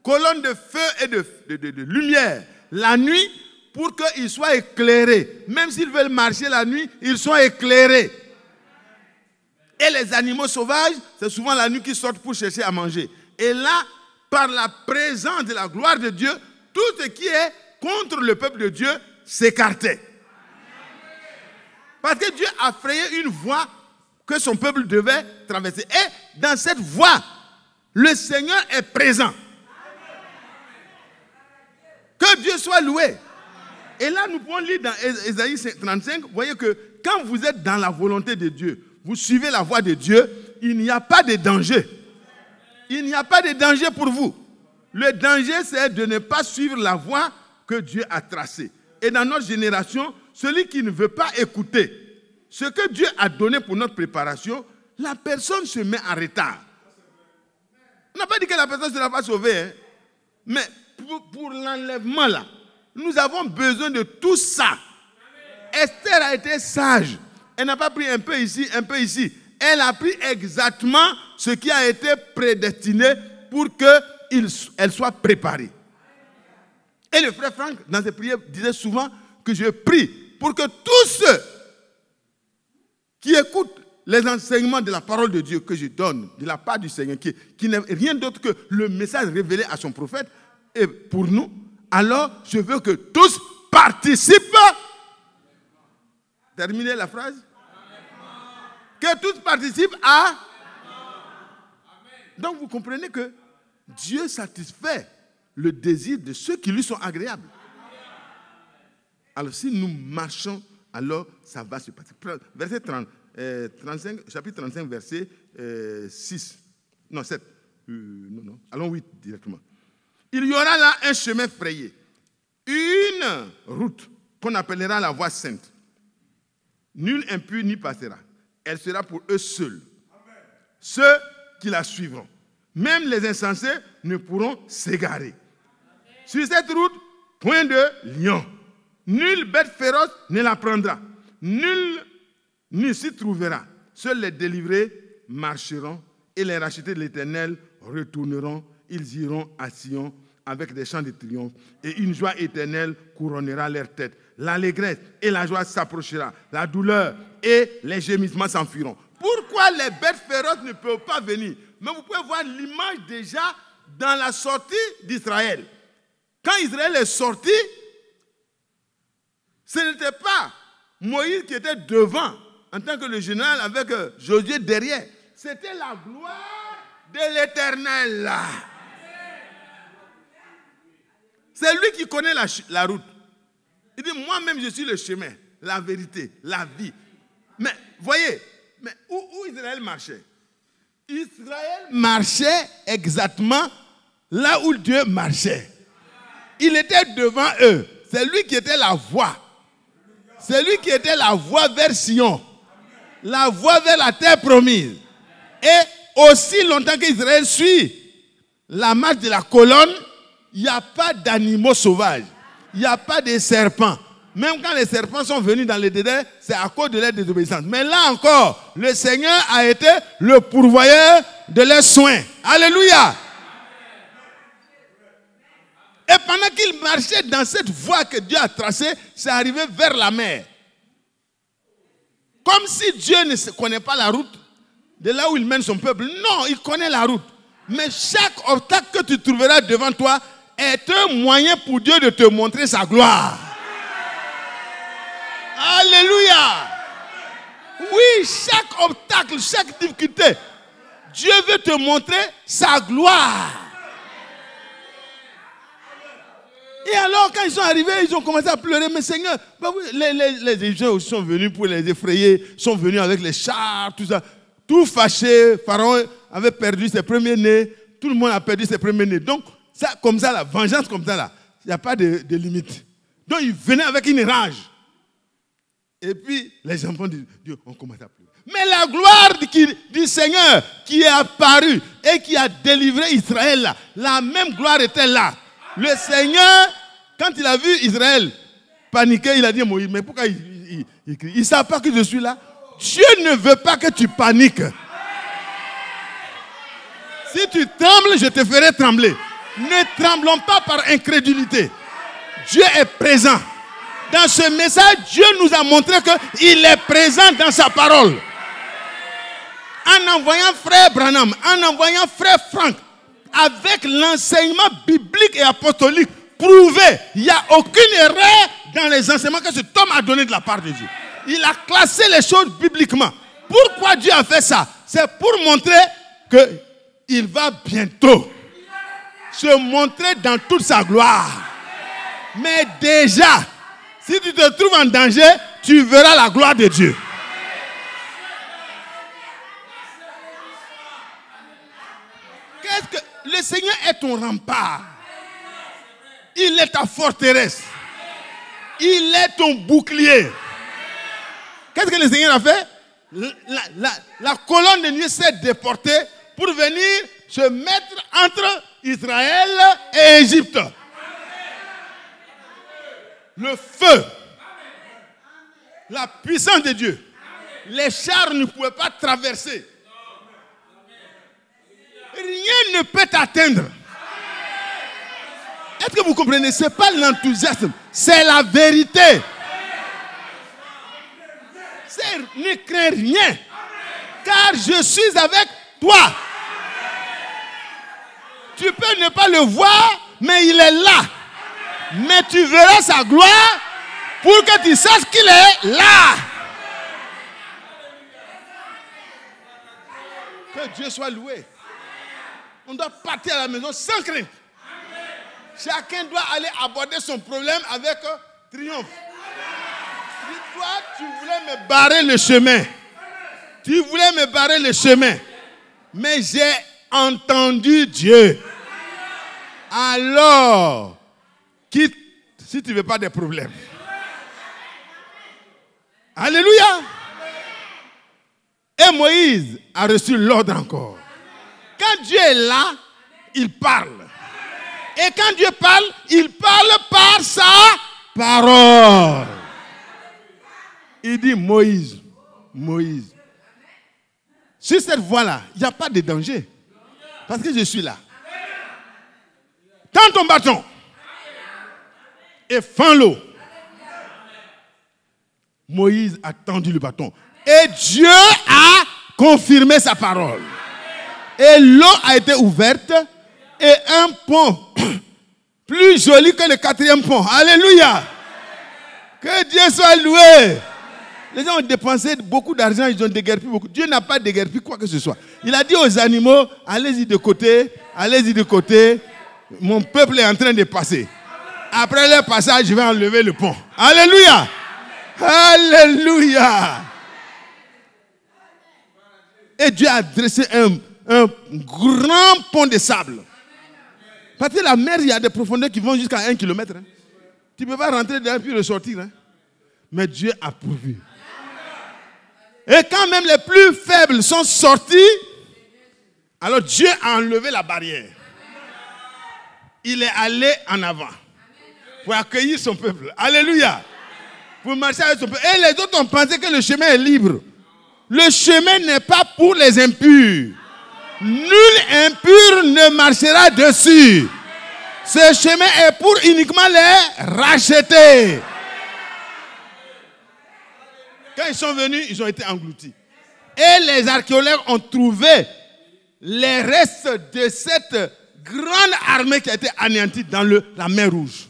B: Colonne de feu et de lumière la nuit pour qu'ils soient éclairés. Même s'ils veulent marcher la nuit, ils sont éclairés. Et les animaux sauvages, c'est souvent la nuit qu'ils sortent pour chercher à manger. Et là, par la présence de la gloire de Dieu, tout ce qui est contre le peuple de Dieu s'écartait. Parce que Dieu a frayé une voie que son peuple devait traverser. Et dans cette voie, le Seigneur est présent. Que Dieu soit loué. Et là, nous pouvons lire dans Ésaïe 35, vous voyez que quand vous êtes dans la volonté de Dieu, vous suivez la voie de Dieu, il n'y a pas de danger. il n'y a pas de danger pour vous. Le danger, c'est de ne pas suivre la voie que Dieu a tracée. Et dans notre génération, celui qui ne veut pas écouter ce que Dieu a donné pour notre préparation, la personne se met en retard. On n'a pas dit que la personne ne sera pas sauvée, hein? Mais pour l'enlèvement là, nous avons besoin de tout ça. Esther a été sage. Elle n'a pas pris un peu ici, un peu ici. Elle a pris exactement ce qui a été prédestiné pour qu'elle soit préparée. Et le frère Franck, dans ses prières, disait souvent que je prie pour que tous ceux qui écoutent les enseignements de la parole de Dieu que je donne de la part du Seigneur, qui n'est rien d'autre que le message révélé à son prophète, et pour nous, alors je veux que tous participent. Terminez la phrase. Que tous participent à. Donc vous comprenez que Dieu satisfait le désir de ceux qui lui sont agréables. Alors si nous marchons, alors ça va se passer. Verset 35, chapitre 35, verset 6. Non, 7. Non. Allons 8 directement. Il y aura là un chemin frayé. Une route qu'on appellera la voie sainte. Nul impur n'y passera. Elle sera pour eux seuls. Ceux qui la suivront. Même les insensés ne pourront s'égarer. Sur cette route, point de lion. Nulle bête féroce ne la prendra. Nul n'y s'y trouvera. Seuls les délivrés marcheront et les rachetés de l'Éternel retourneront. Ils iront à Sion avec des chants de triomphe et une joie éternelle couronnera leur tête. L'allégresse et la joie s'approchera. La douleur et les gémissements s'enfuiront. Pourquoi les bêtes féroces ne peuvent pas venir? Mais vous pouvez voir l'image déjà dans la sortie d'Israël. Quand Israël est sorti, ce n'était pas Moïse qui était devant en tant que le général avec Josué derrière. C'était la gloire de l'Éternel. C'est lui qui connaît la route. Il dit, moi-même, je suis le chemin, la vérité, la vie. Mais, voyez, mais où Israël marchait? Israël marchait exactement là où Dieu marchait. Il était devant eux. C'est lui qui était la voie. C'est lui qui était la voie vers Sion. La voie vers la terre promise. Et aussi longtemps qu'Israël suit la marche de la colonne, il n'y a pas d'animaux sauvages. Il n'y a pas de serpents. Même quand les serpents sont venus dans le désert, c'est à cause de leur désobéissance. Mais là encore, le Seigneur a été le pourvoyeur de leurs soins. Alléluia. Et pendant qu'ils marchaient dans cette voie que Dieu a tracée, c'est arrivé vers la mer. Comme si Dieu ne connaît pas la route de là où il mène son peuple. Non, il connaît la route. Mais chaque obstacle que tu trouveras devant toi est un moyen pour Dieu de te montrer sa gloire. Alléluia. Oui, chaque obstacle, chaque difficulté, Dieu veut te montrer sa gloire. Et alors, quand ils sont arrivés, ils ont commencé à pleurer. Mais Seigneur, bah oui, les Égyptiens aussi sont venus pour les effrayer, sont venus avec les chars, tout ça. Tout fâché, Pharaon avait perdu ses premiers-nés, tout le monde a perdu ses premiers-nés. Donc, ça, comme ça, la vengeance comme ça, là, il n'y a pas de limite. Donc, ils venaient avec une rage. Et puis, les enfants de Dieu ont commencé à pleurer. Mais la gloire du Seigneur qui est apparue et qui a délivré Israël, là, la même gloire était là. Le Seigneur, quand il a vu Israël paniquer, il a dit à Moïse, mais pourquoi il crie? Il ne savent pas que je suis là. Dieu ne veut pas que tu paniques. Si tu trembles, je te ferai trembler. Ne tremblons pas par incrédulité. Dieu est présent. Dans ce message, Dieu nous a montré qu'il est présent dans sa parole. En envoyant frère Branham, en envoyant frère Franck, avec l'enseignement biblique et apostolique prouvé, il n'y a aucune erreur dans les enseignements que cet homme a donné de la part de Dieu. Il a classé les choses bibliquement. Pourquoi Dieu a fait ça? C'est pour montrer qu'il va bientôt se montrer dans toute sa gloire. Mais déjà, si tu te trouves en danger, tu verras la gloire de Dieu. Est-ce que le Seigneur est ton rempart? Il est ta forteresse. Il est ton bouclier. Qu'est-ce que le Seigneur a fait? La colonne de nuit s'est déportée pour venir se mettre entre Israël et Égypte. Le feu, la puissance de Dieu. Les chars ne pouvaient pas traverser. Rien ne peut t'atteindre. Est-ce que vous comprenez? Ce n'est pas l'enthousiasme, c'est la vérité. Ne crains rien, car je suis avec toi. Tu peux ne pas le voir, mais il est là. Mais tu verras sa gloire pour que tu saches qu'il est là. Que Dieu soit loué. On doit partir à la maison sans crainte. Chacun doit aller aborder son problème avec triomphe. Dis-toi, tu voulais me barrer le chemin. Tu voulais me barrer le chemin. Mais j'ai entendu Dieu. Alors, quitte si tu ne veux pas des problèmes. Alléluia. Et Moïse a reçu l'ordre encore. Quand Dieu est là, il parle. Et quand Dieu parle, il parle par sa parole. Il dit Moïse, Moïse. Sur cette voie-là, il n'y a pas de danger. Parce que je suis là. Tends ton bâton. Et fends l'eau. Moïse a tendu le bâton. Et Dieu a confirmé sa parole. Et l'eau a été ouverte. Et un pont plus joli que le 4e pont. Alléluia. Que Dieu soit loué. Les gens ont dépensé beaucoup d'argent, ils ont déguerpi beaucoup. Dieu n'a pas déguerpi quoi que ce soit. Il a dit aux animaux, allez-y de côté, allez-y de côté. Mon peuple est en train de passer. Après leur passage, je vais enlever le pont. Alléluia. Alléluia. Et Dieu a dressé un grand pont de sable. Parce que la mer, il y a des profondeurs qui vont jusqu'à 1 km. Hein. Tu ne peux pas rentrer dedans puis ressortir. Hein. Mais Dieu a pourvu. Et quand même les plus faibles sont sortis, alors Dieu a enlevé la barrière. Il est allé en avant pour accueillir son peuple. Alléluia. Pour marcher avec son peuple. Et les autres ont pensé que le chemin est libre. Le chemin n'est pas pour les impurs. Nul impur ne marchera dessus. Ce chemin est pour uniquement les racheter. Quand ils sont venus, ils ont été engloutis. Et les archéologues ont trouvé les restes de cette grande armée qui a été anéantie dans la mer Rouge.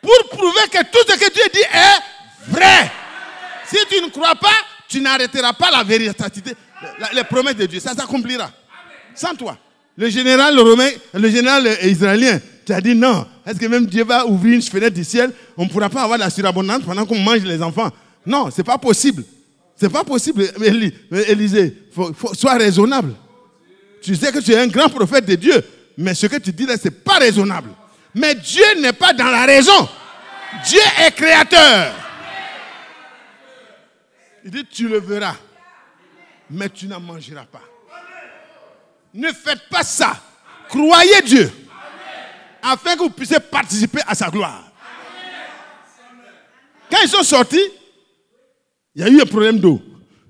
B: Pour prouver que tout ce que Dieu dit est vrai. Si tu ne crois pas, tu n'arrêteras pas la véracité, les promesses de Dieu. Ça s'accomplira. Sans toi. Le général romain, le général israélien, tu as dit non. Est-ce que même Dieu va ouvrir une fenêtre du ciel? On ne pourra pas avoir la surabondance pendant qu'on mange les enfants. Non, ce n'est pas possible. Ce n'est pas possible, Élisée. Sois raisonnable. Tu sais que tu es un grand prophète de Dieu. Mais ce que tu dis là, ce n'est pas raisonnable. Mais Dieu n'est pas dans la raison. Dieu est créateur. Il dit, tu le verras, mais tu n'en mangeras pas. Ne faites pas ça. Croyez Dieu, afin que vous puissiez participer à sa gloire. Quand ils sont sortis, il y a eu un problème d'eau.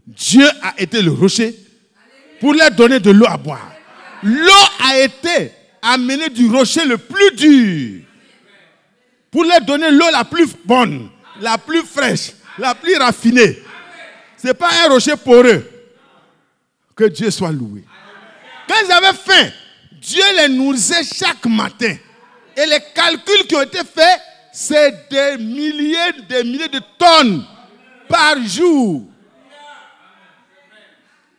B: Dieu a été le rocher pour leur donner de l'eau à boire. L'eau a été amenée du rocher le plus dur pour leur donner l'eau la plus bonne, la plus fraîche, la plus raffinée. Ce n'est pas un rocher poreux. Que Dieu soit loué. Quand ils avaient faim, Dieu les nourrissait chaque matin. Et les calculs qui ont été faits, c'est des milliers de tonnes par jour.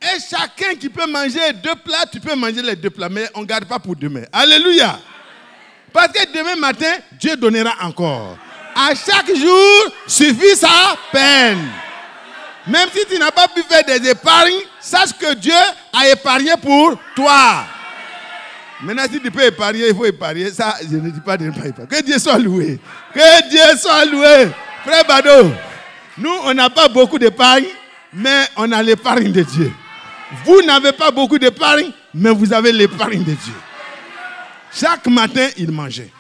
B: Et chacun qui peut manger 2 plats, tu peux manger les 2 plats. Mais on ne garde pas pour demain. Alléluia. Parce que demain matin, Dieu donnera encore. À chaque jour, suffit sa peine. Même si tu n'as pas pu faire des épargnes, Sache que Dieu a épargné pour toi. Maintenant, si tu peux épargner, il faut épargner. Ça, je ne dis pas de ne pas épargner. Que Dieu soit loué. Que Dieu soit loué. Frère Bado, nous, on n'a pas beaucoup d'épargne, mais on a l'épargne de Dieu. Vous n'avez pas beaucoup d'épargne, mais vous avez l'épargne de Dieu. Chaque matin, il mangeait.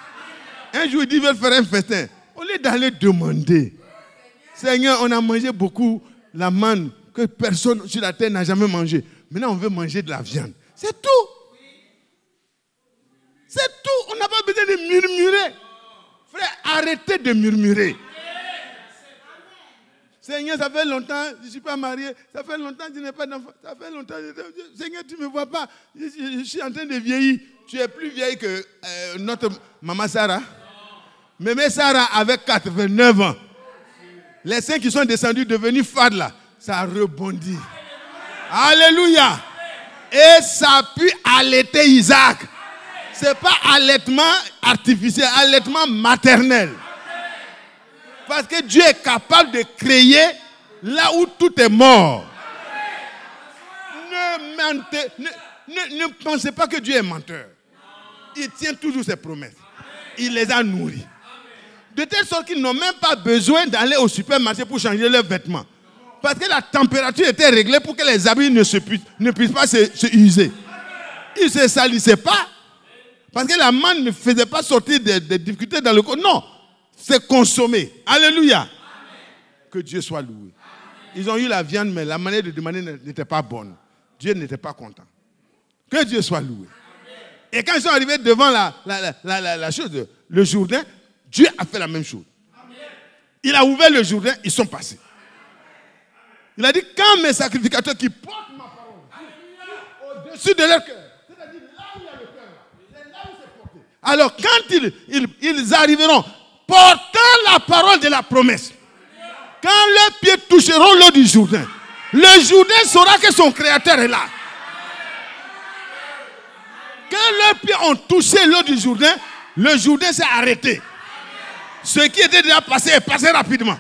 B: Un jour, il dit, il veut faire un festin. Au lieu d'aller demander, Seigneur, on a mangé beaucoup la manne que personne sur la terre n'a jamais mangé. Maintenant, on veut manger de la viande. C'est tout. C'est tout. On n'a pas besoin de murmurer. Frère, arrêtez de murmurer. Seigneur, ça fait longtemps, je ne suis pas marié. Ça fait longtemps que je n'ai pas d'enfant. Ça fait longtemps. Seigneur, tu ne me vois pas. Je suis en train de vieillir. Tu es plus vieille que notre maman Sarah. Mémé Sarah avait 89 ans. Les seins qui sont descendus, devenus fades là, ça a rebondi. Alléluia. Et ça a pu allaiter Isaac. Ce n'est pas allaitement artificiel, allaitement maternel. Parce que Dieu est capable de créer là où tout est mort. Ne pensez pas que Dieu est menteur. Il tient toujours ses promesses. Il les a nourris. De telle sorte qu'ils n'ont même pas besoin d'aller au supermarché pour changer leurs vêtements. Parce que la température était réglée pour que les habits ne puissent pas se user. Ils ne se salissaient pas. Parce que la manne ne faisait pas sortir des difficultés dans le corps. Non, c'est consommé. Alléluia. Amen. Que Dieu soit loué. Amen. Ils ont eu la viande, mais la manière de demander n'était pas bonne. Dieu n'était pas content. Que Dieu soit loué. Amen. Et quand ils sont arrivés devant la chose, le Jourdain, Dieu a fait la même chose. Amen. Il a ouvert le Jourdain, ils sont passés. Il a dit, quand mes sacrificateurs qui portent ma parole au-dessus de leur cœur, c'est-à-dire là où il y a le cœur, c'est là où c'est porté. Alors quand ils arriveront, portant la parole de la promesse, quand leurs pieds toucheront l'eau du Jourdain, le Jourdain saura que son Créateur est là. Quand leurs pieds ont touché l'eau du Jourdain, le Jourdain s'est arrêté. Ce qui était déjà passé est passé rapidement.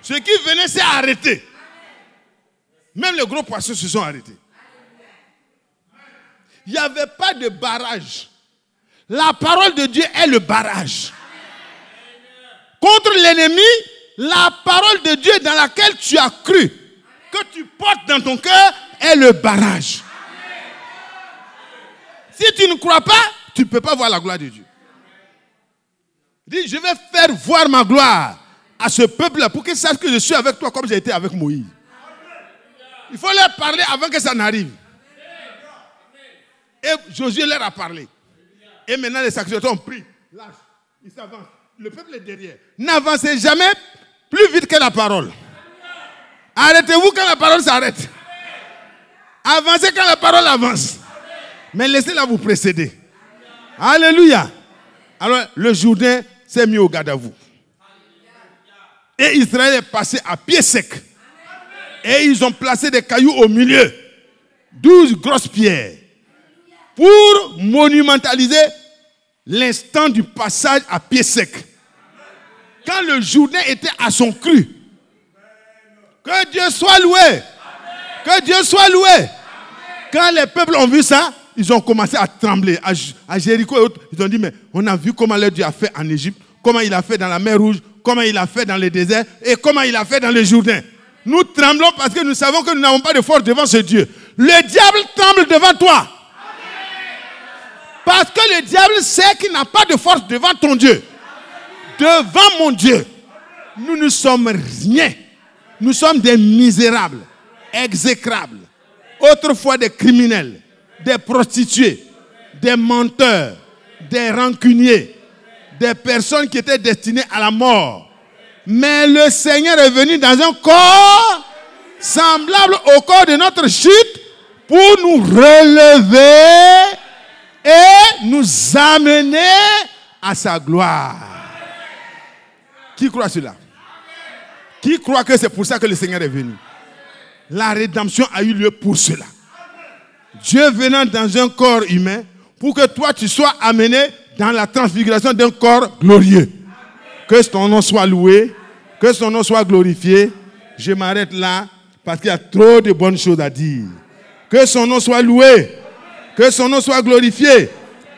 B: Ce qui venait s'est arrêté. Même les gros poissons se sont arrêtés. Il n'y avait pas de barrage. La parole de Dieu est le barrage. Contre l'ennemi, la parole de Dieu dans laquelle tu as cru, que tu portes dans ton cœur, est le barrage. Si tu ne crois pas, tu ne peux pas voir la gloire de Dieu. Dis, je vais faire voir ma gloire à ce peuple-là pour qu'ils sachent que je suis avec toi comme j'ai été avec Moïse. Il faut leur parler avant que ça n'arrive. Et Josué leur a parlé. Et maintenant les sacrificateurs ont pris l'âge. Ils s'avancent. Le peuple est derrière. N'avancez jamais plus vite que la parole. Arrêtez-vous quand la parole s'arrête. Avancez quand la parole avance. Mais laissez-la vous précéder. Alléluia. Alors le Jourdain s'est mis au garde à vous. Et Israël est passé à pied sec. Et ils ont placé des cailloux au milieu. 12 grosses pierres. Pour monumentaliser l'instant du passage à pied sec. Quand le Jourdain était à son cru. Que Dieu soit loué. Que Dieu soit loué. Quand les peuples ont vu ça, ils ont commencé à trembler. À Jéricho et autres, ils ont dit, mais on a vu comment leur Dieu a fait en Égypte, comment il a fait dans la mer Rouge, comment il a fait dans le désert et comment il a fait dans le Jourdain. Nous tremblons parce que nous savons que nous n'avons pas de force devant ce Dieu. Le diable tremble devant toi. Parce que le diable sait qu'il n'a pas de force devant ton Dieu. Devant mon Dieu. Nous ne sommes rien. Nous sommes des misérables, exécrables. Autrefois des criminels, des prostituées, des menteurs, des rancuniers, des personnes qui étaient destinées à la mort. Mais le Seigneur est venu dans un corps semblable au corps de notre chute pour nous relever et nous amener à sa gloire. Qui croit cela? Qui croit que c'est pour ça que le Seigneur est venu? La rédemption a eu lieu pour cela. Dieu venant dans un corps humain pour que toi tu sois amené dans la transfiguration d'un corps glorieux. Que son nom soit loué, que son nom soit glorifié. Je m'arrête là parce qu'il y a trop de bonnes choses à dire. Que son nom soit loué. Que son nom soit glorifié.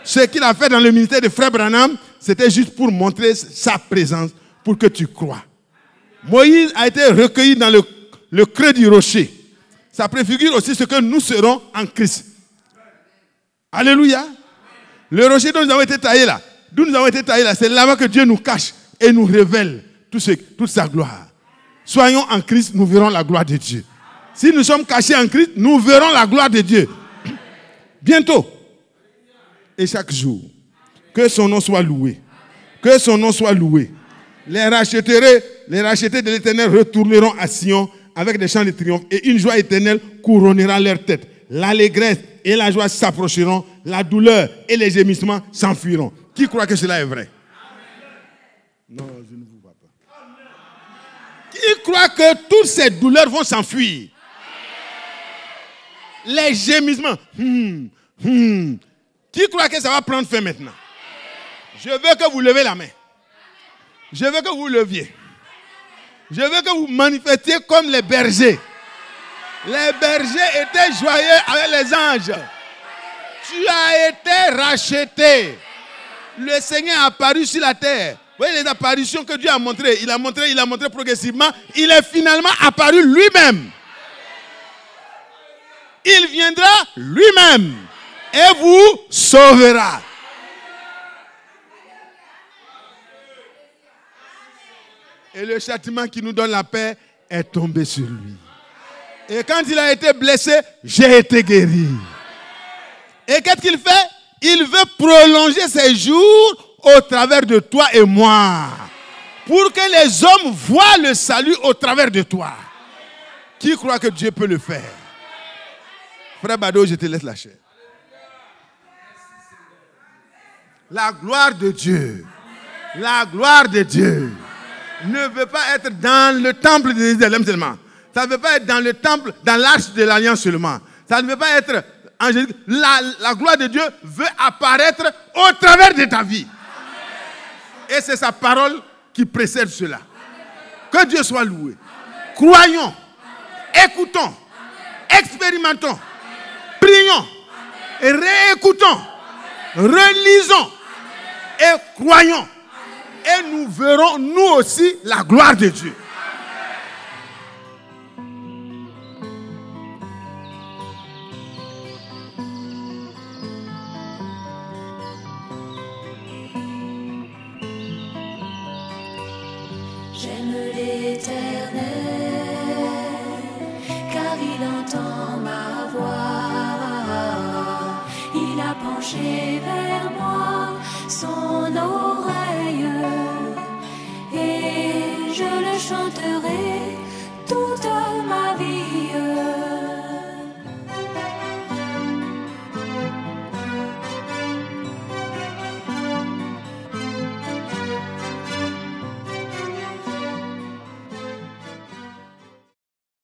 B: Ce qu'il a fait dans le ministère de Frère Branham, c'était juste pour montrer sa présence, pour que tu crois. Moïse a été recueilli dans le creux du rocher. Ça préfigure aussi ce que nous serons en Christ. Alléluia. Le rocher dont nous avons été taillés là, d'où nous avons été taillés là, c'est là-bas que Dieu nous cache et nous révèle toute sa gloire. Soyons en Christ, nous verrons la gloire de Dieu. Si nous sommes cachés en Christ, nous verrons la gloire de Dieu. Bientôt. Et chaque jour. Que son nom soit loué. Que son nom soit loué. Les rachetés de l'Éternel retourneront à Sion avec des chants de triomphe et une joie éternelle couronnera leur tête. L'allégresse et la joie s'approcheront, la douleur et les gémissements s'enfuiront. Qui croit que cela est vrai? Non, je ne vous vois pas. Qui croit que toutes ces douleurs vont s'enfuir? Les gémissements. Qui croit que ça va prendre fin maintenant? Je veux que vous levez la main. Je veux que vous leviez. Je veux que vous manifestiez comme les bergers. Les bergers étaient joyeux avec les anges. Tu as été racheté. Le Seigneur a apparu sur la terre. Vous voyez les apparitions que Dieu a montrées. Il a montré progressivement. Il est finalement apparu lui-même. Il viendra lui-même et vous sauvera. Et le châtiment qui nous donne la paix est tombé sur lui. Et quand il a été blessé, j'ai été guéri. Et qu'est-ce qu'il fait? Il veut prolonger ses jours au travers de toi et moi. Pour que les hommes voient le salut au travers de toi. Qui croit que Dieu peut le faire? Frère Bado, je te laisse la chair. La gloire de Dieu. La gloire de Dieu ne veut pas être dans le temple de Jérusalem seulement. Ça ne veut pas être dans le temple, dans l'arche de l'alliance seulement. Ça ne veut pas être angélique. La gloire de Dieu veut apparaître au travers de ta vie. Et c'est sa parole qui précède cela. Que Dieu soit loué. Croyons, écoutons, expérimentons, prions, réécoutons, relisons et croyons. Et nous verrons, nous aussi, la gloire de Dieu.
A: J'aime l'Éternel, car il entend ma voix. Il a penché vers moi son oreille.